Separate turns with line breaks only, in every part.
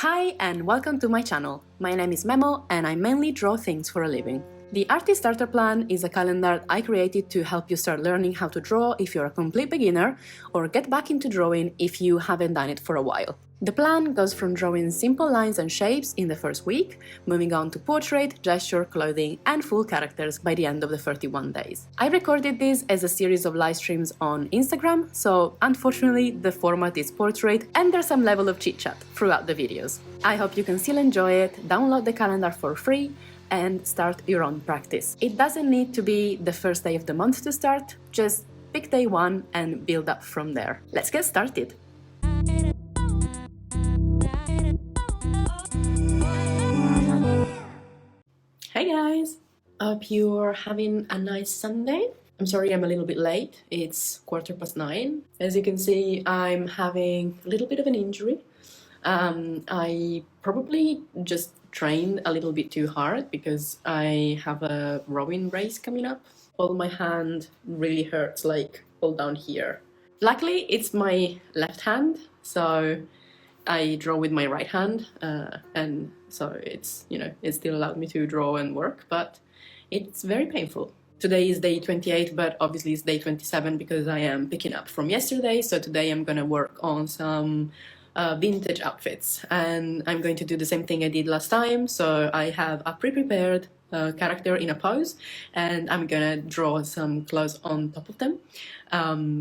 Hi and welcome to my channel. My name is Memo and I mainly draw things for a living. The Artist Starter Plan is a calendar I created to help you start learning how to draw if you're a complete beginner or get back into drawing if you haven't done it for a while. The plan goes from drawing simple lines and shapes in the first week, moving on to portrait, gesture, clothing, and full characters by the end of the 31 days. I recorded this as a series of live streams on Instagram, so unfortunately the format is portrait and there's some level of chit-chat throughout the videos. I hope you can still enjoy it, download the calendar for free, and start your own practice. It doesn't need to be the first day of the month to start, just pick day one and build up from there. Let's get started! Hey guys! Hope you're having a nice Sunday. I'm sorry I'm a little bit late, it's 9:15. As you can see, I'm having a little bit of an injury. I probably just trained a little bit too hard because I have a rowing race coming up. All my hand really hurts, like all down here. Luckily, it's my left hand, so I draw with my right hand, and so it's, it still allowed me to draw and work, but it's very painful. Today is day 28, but obviously it's day 27 because I am picking up from yesterday, so today I'm gonna work on some vintage outfits, and I'm going to do the same thing I did last time. So I have a pre-prepared character in a pose, and I'm gonna draw some clothes on top of them,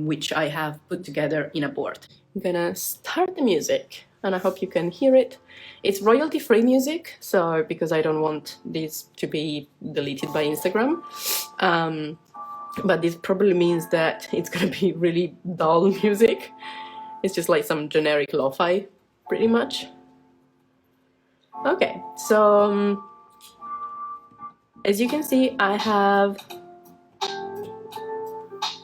which I have put together in a board. I'm gonna start the music, and I hope you can hear it. It's royalty-free music, so because I don't want this to be deleted by Instagram. But this probably means that it's gonna be really dull music. It's just like some generic lo-fi, pretty much. Okay, so as you can see, I have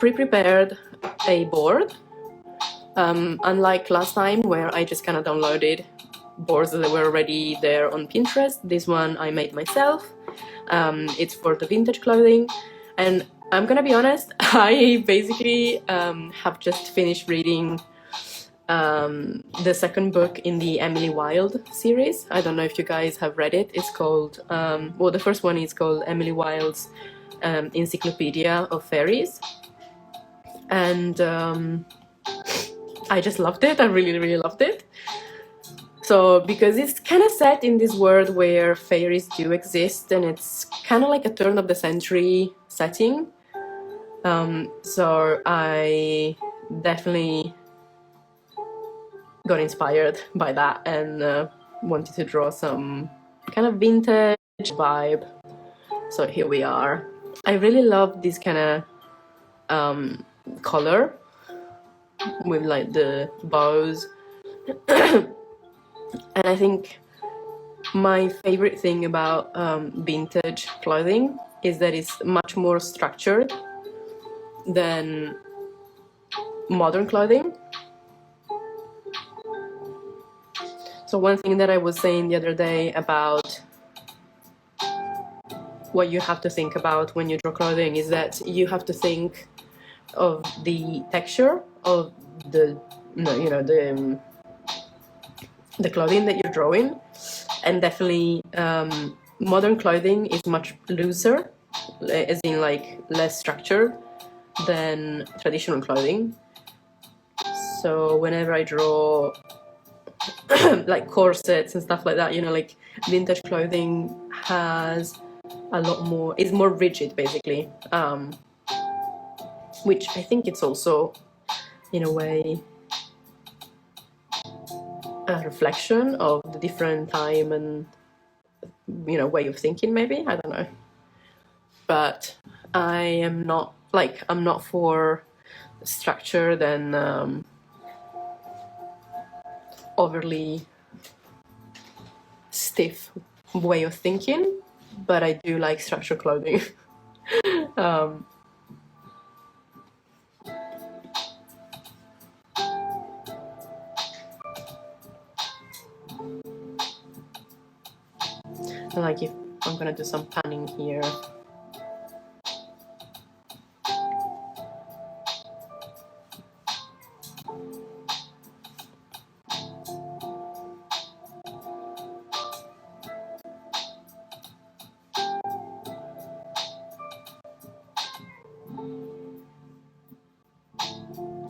pre-prepared a board. Unlike last time where I just kind of downloaded boards that were already there on Pinterest, this one I made myself. It's for the vintage clothing, and I'm gonna be honest, I basically have just finished reading the second book in the Emily Wilde series. I don't know if you guys have read it. It's called, well, the first one is called Emily Wilde's Encyclopedia of Fairies, and I just loved it. I really loved it. So because it's kind of set in this world where fairies do exist, and it's kind of like a turn of the century setting, so I definitely got inspired by that and wanted to draw some kind of vintage vibe. So here we are. I really love this kind of color with like the bows. And I think my favorite thing about vintage clothing is that it's much more structured than modern clothing. So one thing that I was saying the other day about what you have to think about when you draw clothing is that you have to think of the texture of the clothing that you're drawing, and definitely modern clothing is much looser, as in like less structured than traditional clothing. So whenever I draw like corsets and stuff like that, like vintage clothing has a lot more, is more rigid basically, which I think it's also in a way a reflection of the different time and way of thinking, maybe, I don't know. But I am not like, I'm not for structured and overly stiff way of thinking, but I do like structured clothing. Like if I'm gonna do some panning here.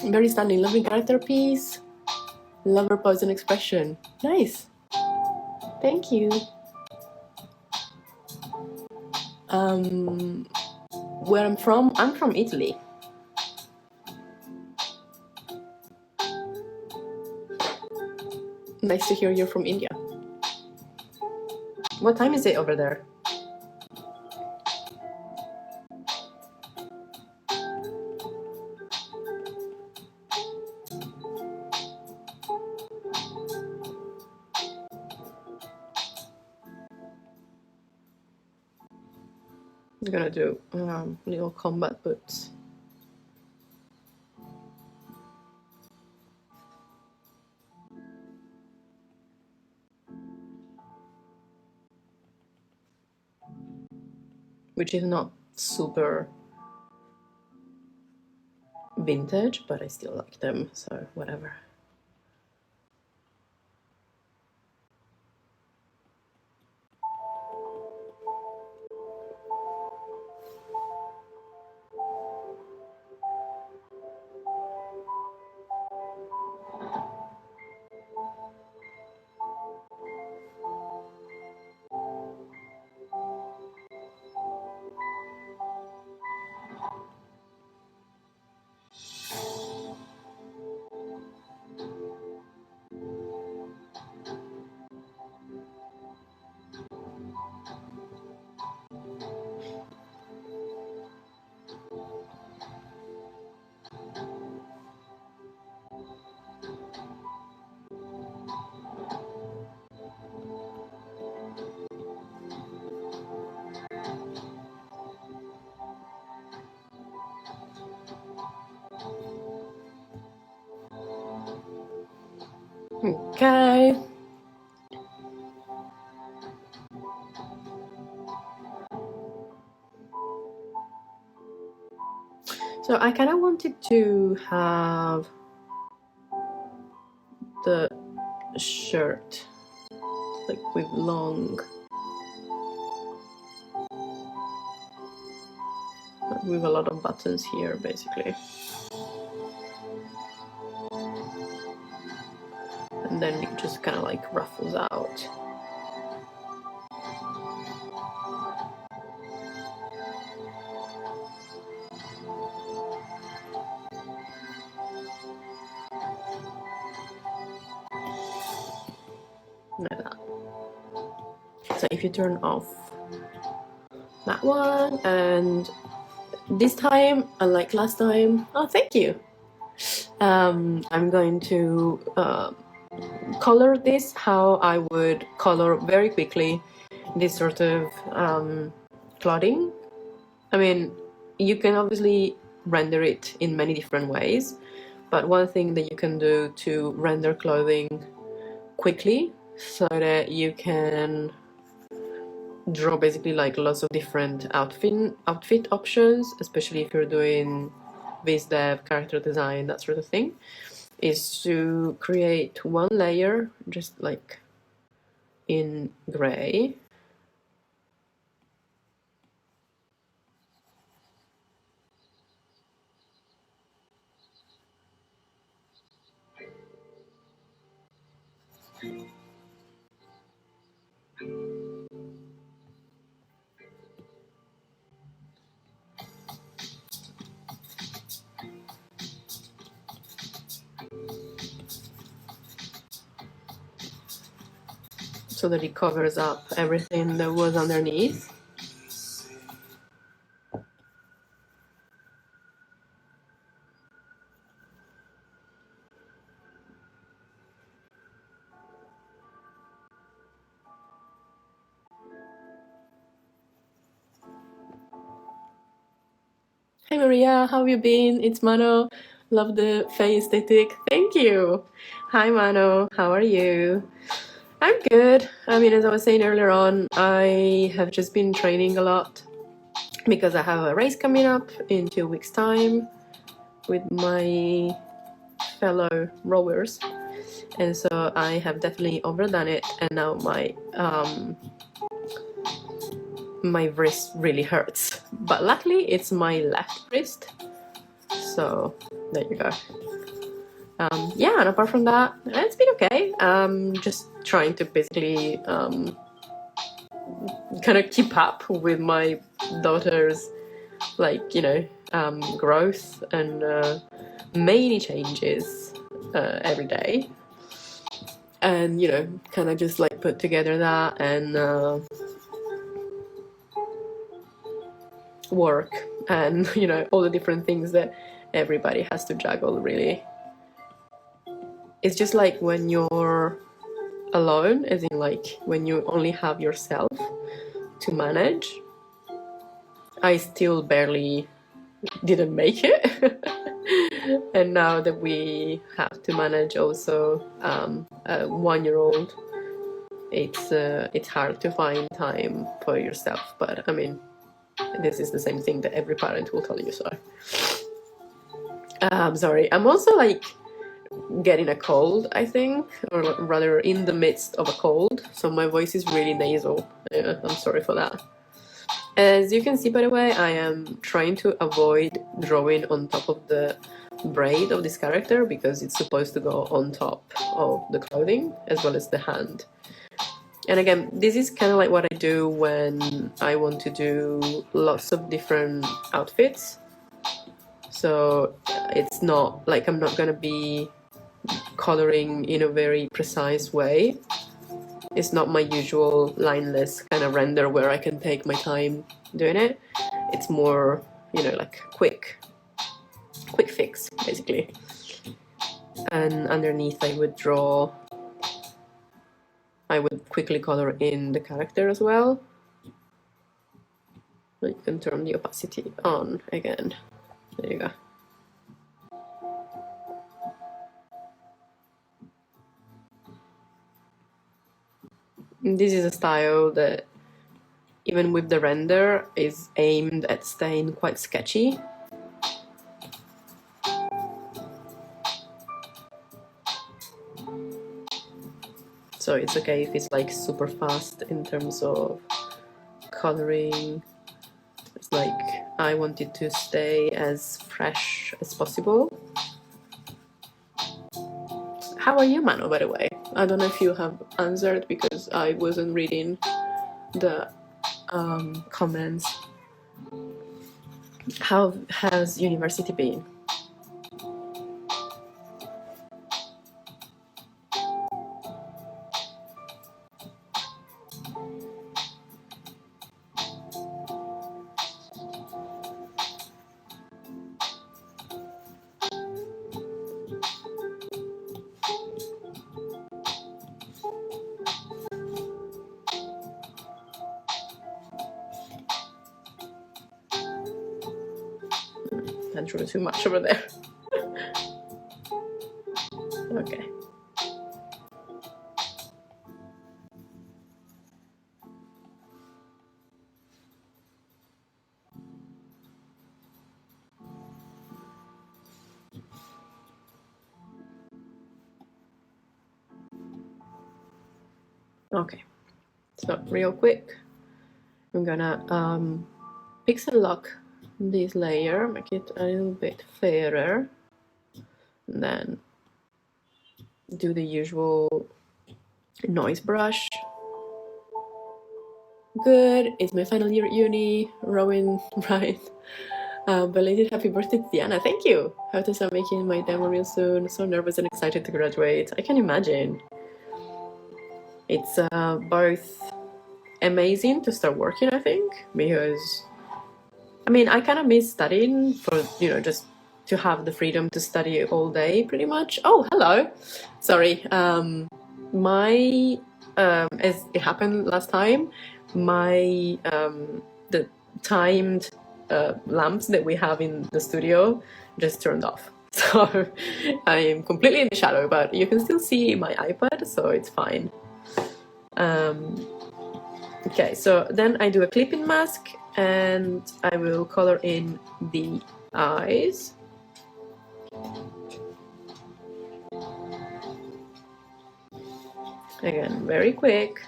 Very stunning. Lovely character piece. Love her pose and expression. Nice. Thank you. Where I'm from Italy. Nice to hear you're from India. What time is it over there? I'm gonna do little combat boots. Which is not super vintage, but I still like them, so whatever. Okay. So I kind of wanted to have the shirt like with with a lot of buttons here, basically. And then it just kind of like ruffles out. Like that. So if you turn off that one, and this time, unlike last time, oh, thank you. I'm going to color this how I would color very quickly this sort of clothing. I mean, you can obviously render it in many different ways, but one thing that you can do to render clothing quickly so that you can draw basically like lots of different outfit options, especially if you're doing biz dev, character design, that sort of thing, is to create one layer just like in gray. So that it covers up everything that was underneath. Hey Maria, how have you been? It's Mano. Love the Faye aesthetic. Thank you. Hi Mano, how are you? I'm good. I mean, as I was saying earlier on, I have just been training a lot because I have a race coming up in 2 weeks' time with my fellow rowers, and so I have definitely overdone it, and now my wrist really hurts, but luckily it's my left wrist, so there you go. Yeah, and apart from that, it's been okay. Just trying to basically kind of keep up with my daughter's, like, you know, growth and many changes every day. And, you know, kind of just like put together that and work and, you know, all the different things that everybody has to juggle, really. It's just like when you're alone, as in like when you only have yourself to manage. I still barely didn't make it. And now that we have to manage also a 1-year-old, it's hard to find time for yourself. But I mean, this is the same thing that every parent will tell you. So I'm sorry. I'm also like getting a cold, I think, or rather in the midst of a cold, so my voice is really nasal. I'm sorry for that. As you can see, by the way, I am trying to avoid drawing on top of the braid of this character because it's supposed to go on top of the clothing as well as the hand. And again, this is kind of like what I do when I want to do lots of different outfits. So it's not like I'm not gonna be coloring in a very precise way. It's not my usual lineless kind of render where I can take my time doing it. It's more, you know, like quick fix, basically. And underneath I would quickly color in the character as well. You can turn the opacity on again. There you go. This is a style that, even with the render, is aimed at staying quite sketchy. So it's okay if it's like super fast in terms of coloring. It's like I want it to stay as fresh as possible. How are you, Mano, by the way? I don't know if you have answered because I wasn't reading the comments. How has university been? I drew too much over there. Okay. Okay, so real quick, I'm gonna pixel lock this layer, make it a little bit fairer, and then do the usual noise brush. Good, it's my final year at uni, rowing, right? Belated happy birthday to Diana, thank you! Have to start making my demo real soon, so nervous and excited to graduate. I can imagine. It's both amazing to start working, I think, because I mean, I kind of miss studying for, you know, just to have the freedom to study all day, pretty much. Oh, hello. Sorry. As it happened last time, the timed lamps that we have in the studio just turned off. So I am completely in the shadow, but you can still see my iPad, so it's fine. Okay, so then I do a clipping mask and I will color in the eyes. Again, very quick.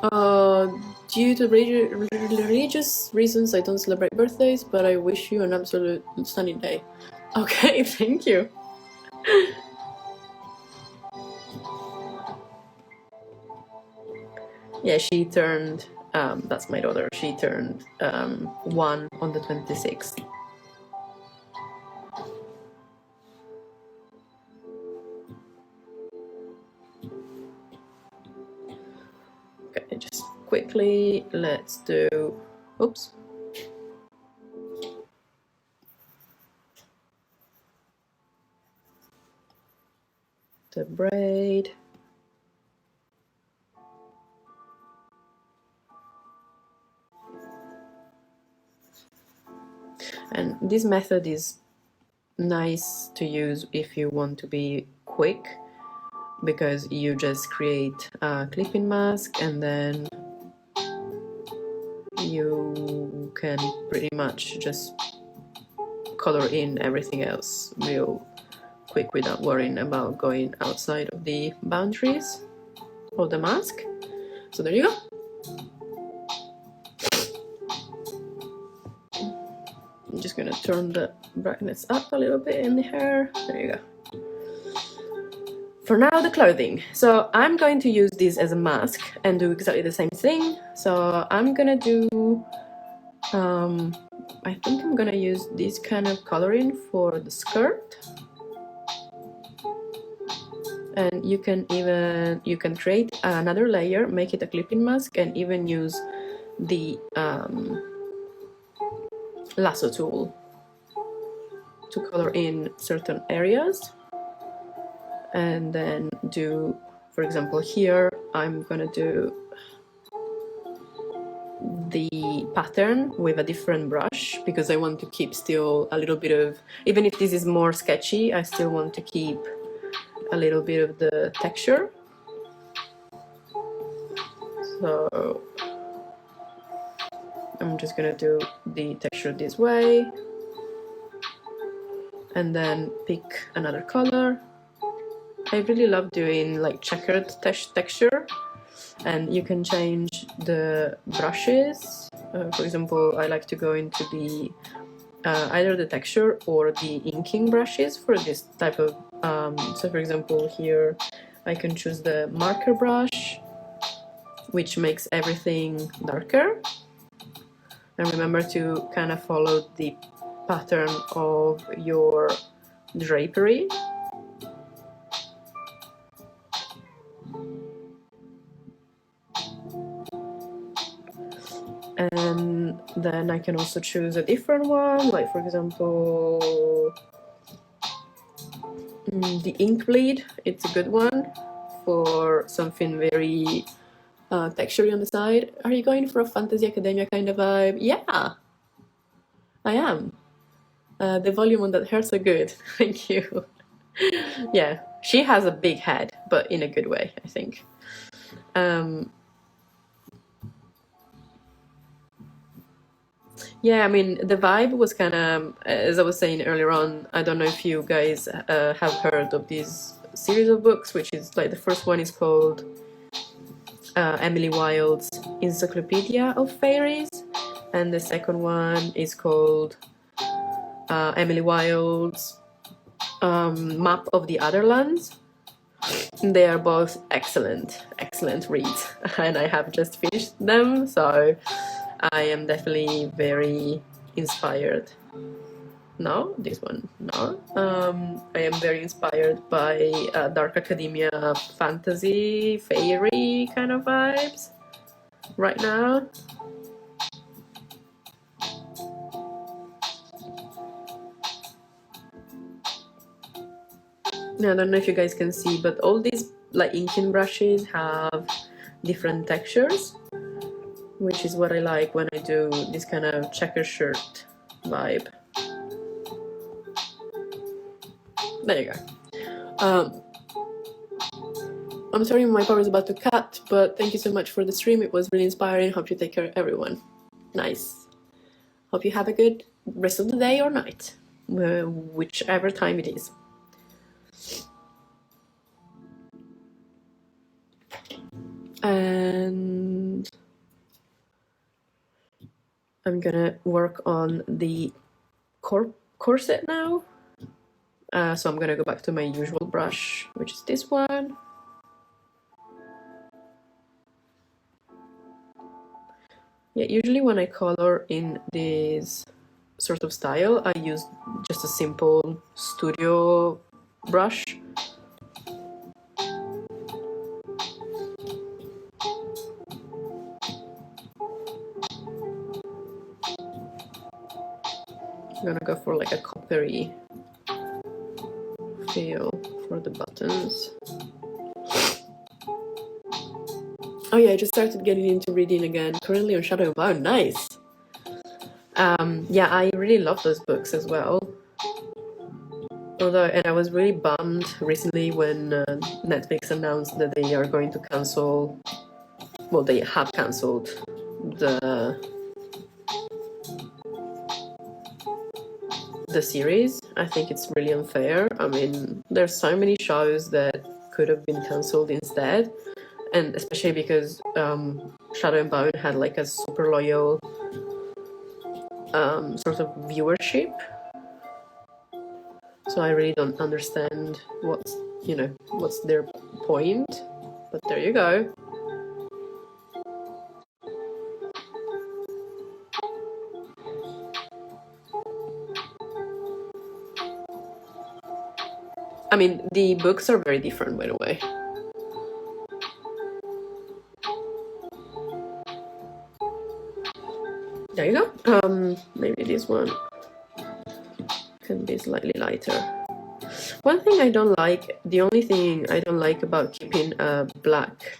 Uh, Due to religious reasons, I don't celebrate birthdays, but I wish you an absolute sunny day. Okay, thank you. Yeah, she turned, that's my daughter, she turned 1 on the 26th. Okay, just quickly, let's do, oops. The braid. And this method is nice to use if you want to be quick, because you just create a clipping mask and then you can pretty much just color in everything else real quick without worrying about going outside of the boundaries of the mask. So there you go. I'm just gonna turn the brightness up a little bit in the hair. There you go. For now, the clothing. So I'm going to use this as a mask and do exactly the same thing. So I'm gonna do, I think I'm gonna use this kind of coloring for the skirt. And you can create another layer, make it a clipping mask, and even use the lasso tool to color in certain areas. And then do, for example, here I'm gonna do the pattern with a different brush, because I want to keep still a little bit of, even if this is more sketchy, I still want to keep a little bit of the texture. So I'm just gonna do the texture this way and then pick another color. I really love doing like checkered texture, and you can change the brushes. For example, I like to go into the either the texture or the inking brushes for this type of, so for example here I can choose the marker brush, which makes everything darker. And remember to kind of follow the pattern of your drapery. And then I can also choose a different one, like for example the ink bleed. It's a good one for something very textury on the side. Are you going for a fantasy academia kind of vibe? Yeah, I am. The volume on that hair's so good. Thank you. Yeah, she has a big head, but in a good way, I think. Yeah, I mean, the vibe was kind of, as I was saying earlier on, I don't know if you guys have heard of this series of books, which is like the first one is called Emily Wilde's Encyclopedia of Fairies, and the second one is called Emily Wilde's Map of the Otherlands. They are both excellent reads, and I have just finished them, so I am definitely very inspired. No, this one, no. I am very inspired by dark academia, fantasy, fairy kind of vibes right now. Now, I don't know if you guys can see, but all these like inking brushes have different textures, which is what I like when I do this kind of checker shirt vibe. There you go. I'm sorry my power is about to cut, but thank you so much for the stream. It was really inspiring. Hope you take care, everyone. Nice. Hope you have a good rest of the day or night, whichever time it is. And I'm gonna work on the corset now. So I'm gonna go back to my usual brush, which is this one. Yeah, usually when I color in this sort of style, I use just a simple studio brush. I'm gonna go for like a coppery feel for the buttons. Oh yeah, I just started getting into reading again, currently on Shadow and Bone. Nice! Yeah, I really love those books as well. And I was really bummed recently when Netflix announced that they are going to cancel, well, they have cancelled the series. I think it's really unfair. I mean, there's so many shows that could have been cancelled instead, and especially because Shadow and Bone had like a super loyal sort of viewership. So I really don't understand what's their point, but there you go. I mean, the books are very different, by the way. There you go. Maybe this one can be slightly lighter. One thing I don't like, the only thing I don't like about keeping a black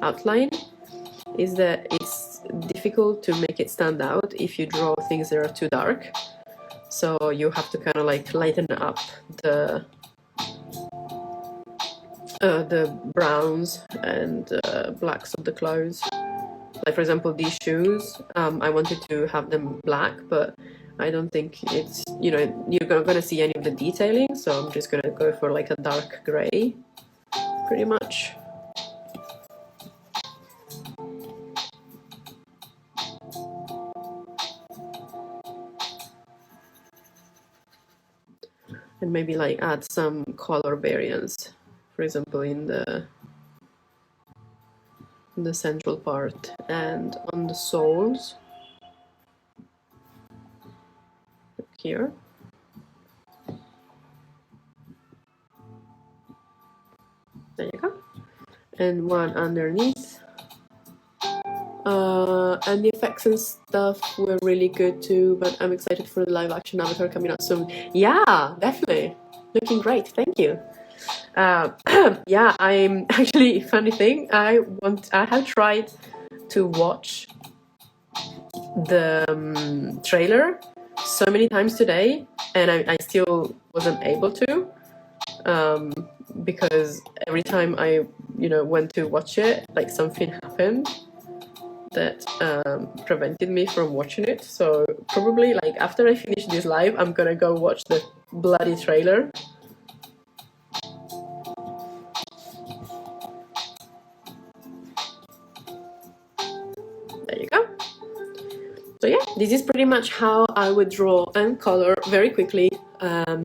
outline is that it's difficult to make it stand out if you draw things that are too dark. So you have to kind of like lighten up the browns and blacks of the clothes. Like for example, these shoes, I wanted to have them black, but I don't think it's, you're not gonna see any of the detailing, so I'm just gonna go for like a dark gray, pretty much. And maybe like add some color variance, for example, in the central part and on the soles here. There you go. And one underneath. And the effects and stuff were really good too, but I'm excited for the live action Avatar coming out soon. Yeah, definitely. Looking great, thank you. Yeah, I'm actually, funny thing, I have tried to watch the trailer so many times today, and I still wasn't able to, because every time I went to watch it, like something happened that prevented me from watching it. So probably like after I finish this live, I'm gonna go watch the bloody trailer. There you go. So yeah, this is pretty much how I would draw and color very quickly an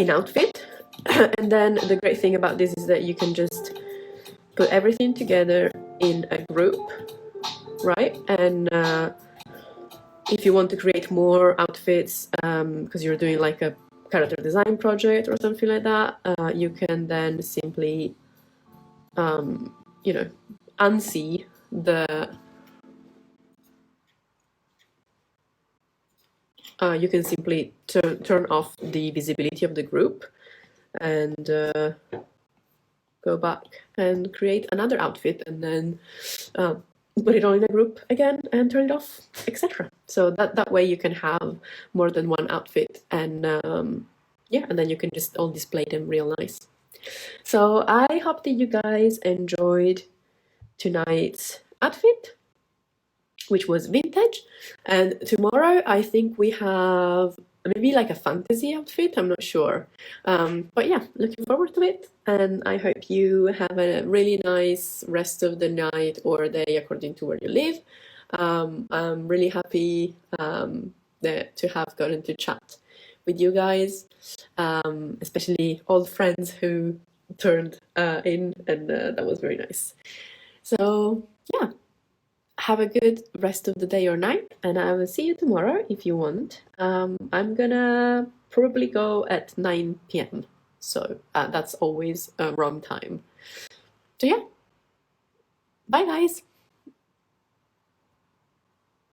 outfit. And then the great thing about this is that you can just put everything together in a group, right? And if you want to create more outfits, because you're doing like a character design project or something like that, you can then simply unsee the you can simply turn off the visibility of the group and go back and create another outfit, and then put it all in a group again and turn it off, etc. So that way you can have more than one outfit, and yeah, and then you can just all display them real nice. So I hope that you guys enjoyed tonight's outfit, which was vintage. And tomorrow I think we have maybe like a fantasy outfit, I'm not sure. But yeah, looking forward to it, and I hope you have a really nice rest of the night or day according to where you live. I'm really happy to have gotten to chat with you guys, especially old friends who turned in, and that was very nice. So yeah, have a good rest of the day or night, and I will see you tomorrow if you want. I'm gonna probably go at 9 p.m. So that's always a wrong time. So yeah, bye guys.